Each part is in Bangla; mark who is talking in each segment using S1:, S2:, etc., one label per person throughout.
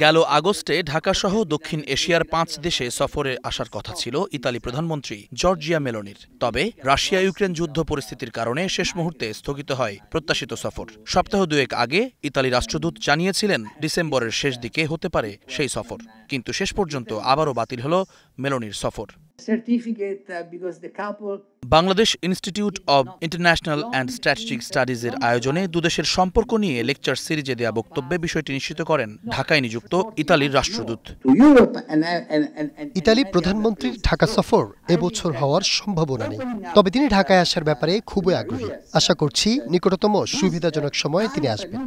S1: গেল আগস্টে ঢাকাসহ দক্ষিণ এশিয়ার ৫ দেশে সফরে আসার কথা ছিল ইতালি প্রধানমন্ত্রী জর্জিয়া মেলোনির। তবে রাশিয়া ইউক্রেন যুদ্ধ পরিস্থিতির কারণে শেষ মুহূর্তে স্থগিত হয় প্রত্যাশিত সফর। সপ্তাহ দুয়েক আগে ইতালি রাষ্ট্রদূত জানিয়েছিলেন ডিসেম্বরের শেষ দিকে হতে পারে সেই সফর, কিন্তু শেষ পর্যন্ত আবারও বাতিল হল মেলোনির সফর। Bangladesh institute of international and strategic স্টাডিজের আয়োজনে দুদেশের সম্পর্ক নিয়ে লেকচার সিরিজে দেয়া বক্তব্যে বিষয়টি নিশ্চিত করেন ঢাকায় নিযুক্ত ইতালির রাষ্ট্রদূত।
S2: ইতালি প্রধানমন্ত্রীর ঢাকা সফর এবছর হওয়ার সম্ভাবনা নেই, তবে তিনি ঢাকায় আসার ব্যাপারে খুবই আগ্রহী। আশা করছি নিকটতম সুবিধাজনক সময়ে তিনি আসবেন।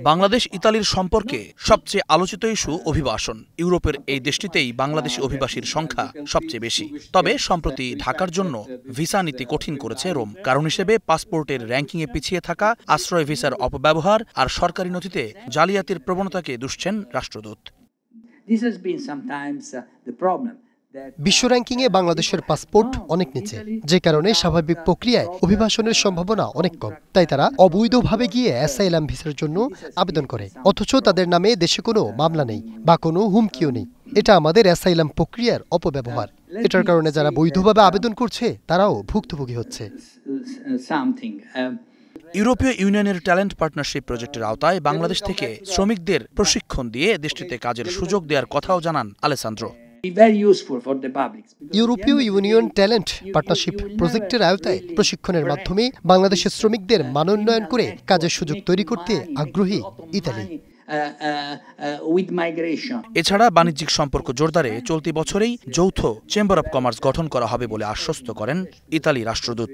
S1: বাংলাদেশ ইতালির সম্পর্কে সবচেয়ে আলোচিত ইস্যু অভিবাসন। ইউরোপের এই দেশটিতেই বাংলাদেশি অভিবাসীর সংখ্যা সবচেয়ে বেশি। তবে সম্প্রতি ঢাকার জন্য ভিসা নীতি কঠিন করেছে রোম। কারণ হিসেবে পাসপোর্টের র্যাঙ্কিংয়ে পিছিয়ে থাকা, আশ্রয় ভিসার অপব্যবহার আর সরকারি নথিতে জালিয়াতির প্রবণতাকে দুষছেন রাষ্ট্রদূত।
S2: বিশ্ব র্যাঙ্কিংয়ে বাংলাদেশের পাসপোর্ট অনেক নিচে, যে কারণে স্বাভাবিক প্রক্রিয়ায় অভিবাসনের সম্ভাবনা অনেক কম। তাই তারা অবৈধভাবে গিয়ে অ্যাসাইলাম ভিসার জন্য আবেদন করে, অথচ তাদের নামে দেশে কোনো মামলা নেই বা কোনো হুমকিও নেই। এটা আমাদের অ্যাসাইলাম প্রক্রিয়ার অপব্যবহার। এটার কারণে যারা বৈধভাবে আবেদন করছে তারাও ভুক্তভোগী হচ্ছে।
S1: ইউরোপীয় ইউনিয়নের ট্যালেন্ট পার্টনারশিপ প্রজেক্টের আওতায় বাংলাদেশ থেকে শ্রমিকদের প্রশিক্ষণ দিয়ে দেশটিতে কাজের সুযোগ দেওয়ার কথাও জানান আলেসান্দ্রো।
S2: ইউরোপীয় ইউনিয়ন ট্যালেন্ট পার্টনারশিপ প্রজেক্টের আওতায় প্রশিক্ষণের মাধ্যমে বাংলাদেশের শ্রমিকদের মানোন্নয়ন করে কাজের সুযোগ তৈরি করতে আগ্রহী ইতালি।
S1: এছাড়া বাণিজ্যিক সম্পর্ক জোরদারে চলতি বছরেই যৌথ চেম্বার অব কমার্স গঠন করা হবে বলে আশ্বস্ত করেন ইতালি রাষ্ট্রদূত।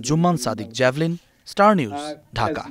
S1: Jumman Sadiq, javelin, star news, Dhaka.